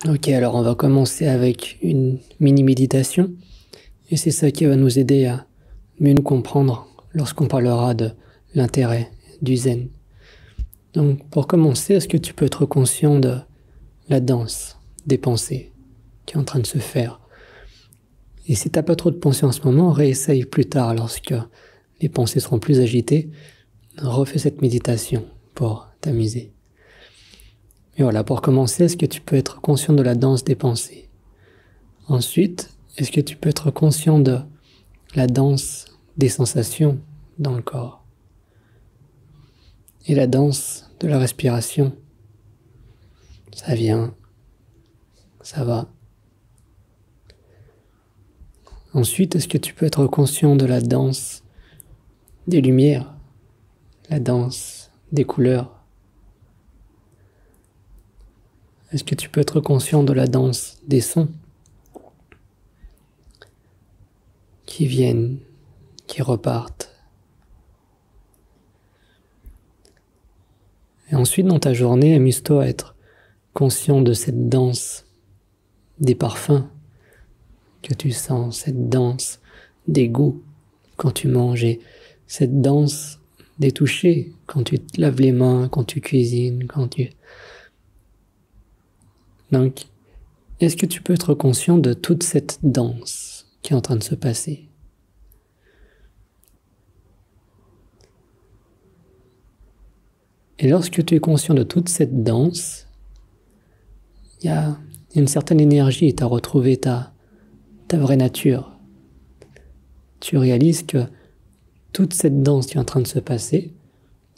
Ok, alors on va commencer avec une mini-méditation et c'est ça qui va nous aider à mieux nous comprendre lorsqu'on parlera de l'intérêt du zen. Donc pour commencer, est-ce que tu peux être conscient de la danse des pensées qui est en train de se faire? Et si t'as pas trop de pensées en ce moment, réessaye plus tard lorsque les pensées seront plus agitées, refais cette méditation pour t'amuser. Et voilà, pour commencer, est-ce que tu peux être conscient de la danse des pensées? Ensuite, est-ce que tu peux être conscient de la danse des sensations dans le corps? Et la danse de la respiration, ça vient, ça va. Ensuite, est-ce que tu peux être conscient de la danse des lumières, la danse des couleurs? Est-ce que tu peux être conscient de la danse des sons qui viennent, qui repartent? Et ensuite, dans ta journée, amuse-toi à être conscient de cette danse des parfums que tu sens, cette danse des goûts quand tu manges, et cette danse des touchés quand tu te laves les mains, quand tu cuisines, Donc, est-ce que tu peux être conscient de toute cette danse qui est en train de se passer? Et lorsque tu es conscient de toute cette danse, il y a une certaine énergie, tu as retrouvé ta vraie nature. Tu réalises que toute cette danse qui est en train de se passer,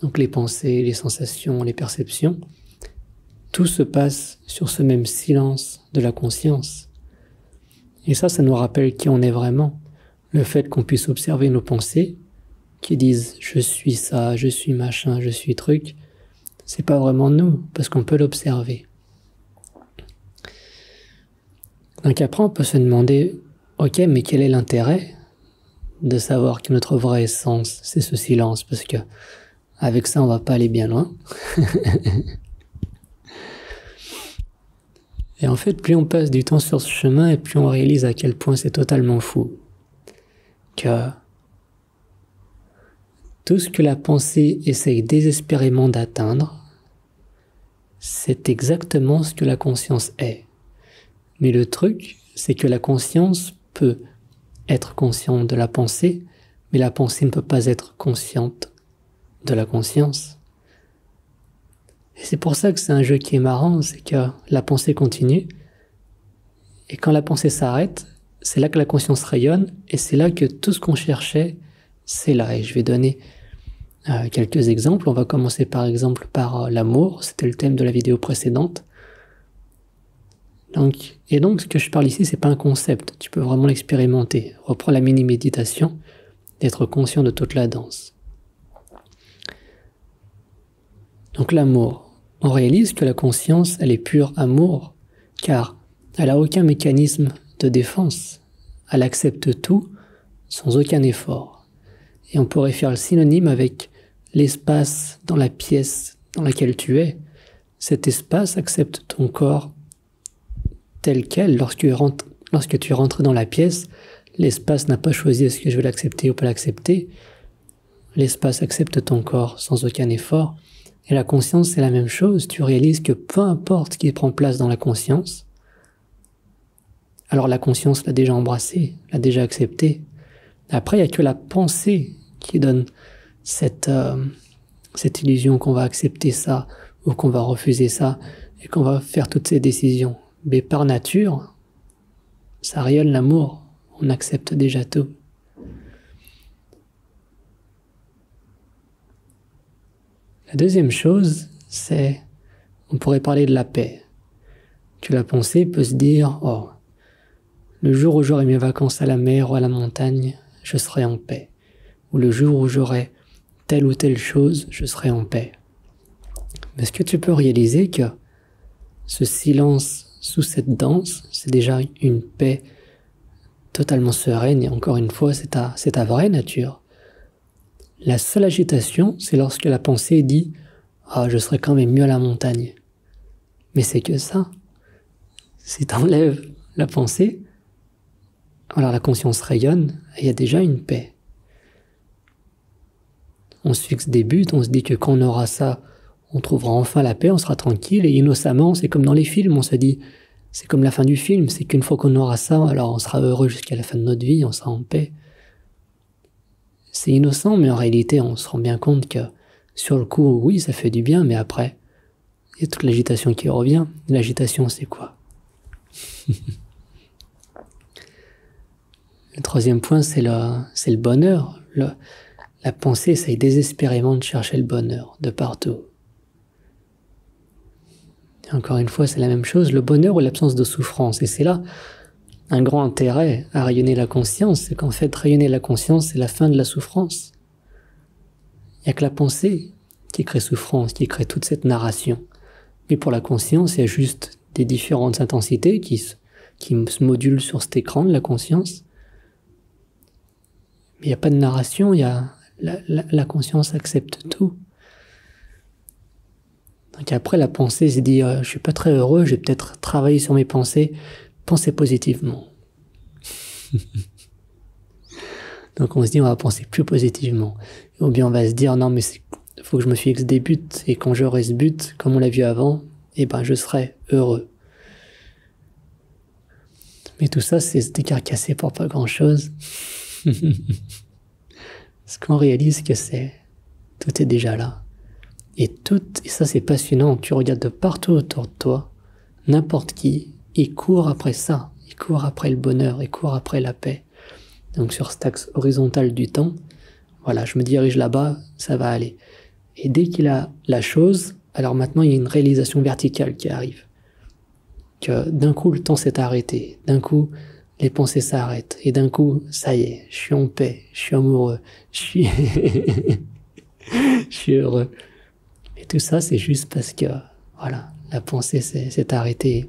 donc les pensées, les sensations, les perceptions, tout se passe sur ce même silence de la conscience. Et ça nous rappelle qui on est vraiment. Le fait qu'on puisse observer nos pensées, qui disent « je suis ça, je suis machin, je suis truc », c'est pas vraiment nous, parce qu'on peut l'observer. Donc après, on peut se demander « ok, mais quel est l'intérêt de savoir que notre vraie essence, c'est ce silence ?» Parce que avec ça, on va pas aller bien loin. Et en fait, plus on passe du temps sur ce chemin, et plus on réalise à quel point c'est totalement fou. Que tout ce que la pensée essaye désespérément d'atteindre, c'est exactement ce que la conscience est. Mais le truc, c'est que la conscience peut être consciente de la pensée, mais la pensée ne peut pas être consciente de la conscience. Et c'est pour ça que c'est un jeu qui est marrant, c'est que la pensée continue, et quand la pensée s'arrête, c'est là que la conscience rayonne, et c'est là que tout ce qu'on cherchait, c'est là. Et je vais donner quelques exemples. On va commencer par exemple par l'amour, c'était le thème de la vidéo précédente. Donc ce que je parle ici, c'est pas un concept, tu peux vraiment l'expérimenter. Reprends la mini-méditation, d'être conscient de toute la danse. Donc l'amour. On réalise que la conscience, elle est pure amour, car elle n'a aucun mécanisme de défense. Elle accepte tout sans aucun effort. Et on pourrait faire le synonyme avec l'espace dans la pièce dans laquelle tu es. Cet espace accepte ton corps tel quel. Lorsque tu rentres dans la pièce, l'espace n'a pas choisi est-ce que je vais l'accepter ou pas l'accepter. L'espace accepte ton corps sans aucun effort. Et la conscience, c'est la même chose. Tu réalises que peu importe ce qui prend place dans la conscience, alors la conscience l'a déjà embrassé, l'a déjà accepté. Après, il n'y a que la pensée qui donne cette illusion qu'on va accepter ça ou qu'on va refuser ça et qu'on va faire toutes ces décisions. Mais par nature, ça rayonne l'amour. On accepte déjà tout. La deuxième chose, c'est, on pourrait parler de la paix. Que la pensée peut se dire, oh, le jour où j'aurai mes vacances à la mer ou à la montagne, je serai en paix. Ou le jour où j'aurai telle ou telle chose, je serai en paix. Mais est-ce que tu peux réaliser que ce silence sous cette danse, c'est déjà une paix totalement sereine, et encore une fois, c'est ta vraie nature. La seule agitation, c'est lorsque la pensée dit « Ah, je serais quand même mieux à la montagne ». Mais c'est que ça. Si tu enlèves la pensée, alors la conscience rayonne, et il y a déjà une paix. On se fixe des buts, on se dit que quand on aura ça, on trouvera enfin la paix, on sera tranquille, et innocemment, c'est comme dans les films, on se dit, c'est comme la fin du film, c'est qu'une fois qu'on aura ça, alors on sera heureux jusqu'à la fin de notre vie, on sera en paix. C'est innocent, mais en réalité, on se rend bien compte que sur le coup, oui, ça fait du bien, mais après, il y a toute l'agitation qui revient. L'agitation, c'est quoi? Le troisième point, c'est le bonheur. La pensée essaye désespérément de chercher le bonheur de partout. Et encore une fois, c'est la même chose, le bonheur ou l'absence de souffrance. Et c'est là un grand intérêt à rayonner la conscience, c'est qu'en fait, rayonner la conscience, c'est la fin de la souffrance. Il n'y a que la pensée qui crée souffrance, qui crée toute cette narration. Mais pour la conscience, il y a juste des différentes intensités qui se modulent sur cet écran de la conscience. Mais il n'y a pas de narration, la conscience accepte tout. Donc après, la pensée se dit, je suis pas très heureux, je vais peut-être travailler sur mes pensées, penser positivement. Donc on se dit, on va penser plus positivement. Ou bien on va se dire, non mais il faut que je me fixe des buts, et quand j'aurai ce but, comme on l'a vu avant, eh ben je serai heureux. Mais tout ça, c'est se décarcasser pour pas grand-chose. Parce qu'on réalise que tout est déjà là. Et ça c'est passionnant, tu regardes de partout autour de toi, n'importe qui, il court après ça, il court après le bonheur, il court après la paix. Donc sur cet axe horizontal du temps, voilà, je me dirige là-bas, ça va aller. Et dès qu'il a la chose, alors maintenant il y a une réalisation verticale qui arrive. Que d'un coup le temps s'est arrêté, d'un coup les pensées s'arrêtent, et d'un coup, ça y est, je suis en paix, je suis amoureux, je suis je suis heureux. Et tout ça, c'est juste parce que, voilà, la pensée s'est arrêtée.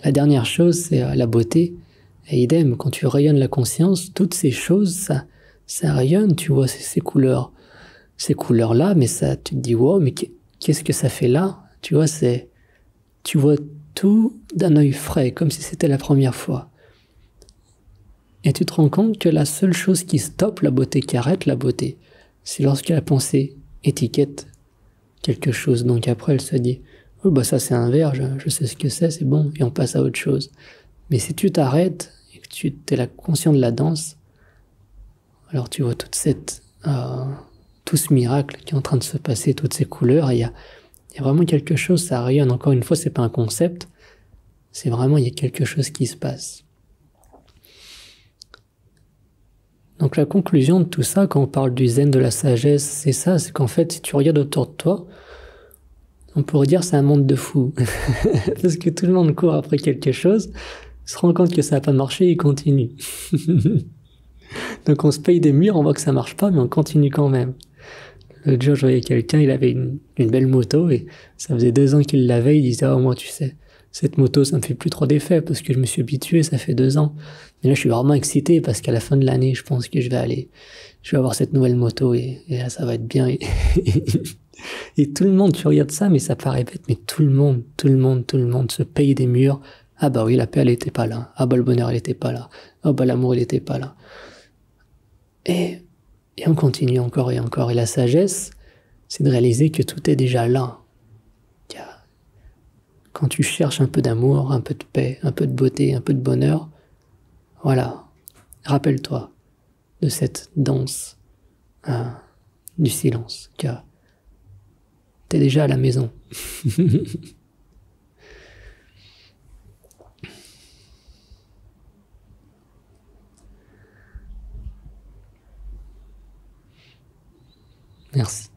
La dernière chose, c'est la beauté. Et idem, quand tu rayonnes la conscience, toutes ces choses, ça rayonne, tu vois, ces couleurs-là, mais ça, tu te dis, wow, mais qu'est-ce que ça fait là? Tu vois, tu vois tout d'un œil frais, comme si c'était la première fois. Et tu te rends compte que la seule chose qui stoppe la beauté, qui arrête la beauté, c'est lorsque la pensée étiquette quelque chose. Donc après, elle se dit, oh bah ça c'est un verre, je sais ce que c'est bon, et on passe à autre chose. Mais si tu t'arrêtes et que tu es là conscient de la danse, alors tu vois tout ce miracle qui est en train de se passer, toutes ces couleurs, et il y a vraiment quelque chose, ça rayonne. Encore une fois, c'est pas un concept, c'est vraiment, il y a quelque chose qui se passe. Donc la conclusion de tout ça, quand on parle du zen, de la sagesse, c'est ça, c'est qu'en fait, si tu regardes autour de toi, on pourrait dire c'est un monde de fous. Parce que tout le monde court après quelque chose, se rend compte que ça n'a pas marché, il continue. Donc on se paye des murs, on voit que ça marche pas, mais on continue quand même. L'autre jour, je voyais quelqu'un, il avait une belle moto, et ça faisait 2 ans qu'il l'avait, il disait, oh moi tu sais, cette moto, ça me fait plus trop d'effet, parce que je me suis habitué, ça fait 2 ans. Mais là, je suis vraiment excité, parce qu'à la fin de l'année, je pense que je vais avoir cette nouvelle moto, et là, ça va être bien. Et tout le monde, tu regardes ça, mais ça paraît bête, mais tout le monde se paye des murs. Ah bah oui, la paix, elle était pas là. Ah bah le bonheur, elle était pas là. Ah bah l'amour, il était pas là. Et on continue encore et encore. Et la sagesse, c'est de réaliser que tout est déjà là. Quand tu cherches un peu d'amour, un peu de paix, un peu de beauté, un peu de bonheur, voilà, rappelle-toi de cette danse du silence, car t'es déjà à la maison. Merci.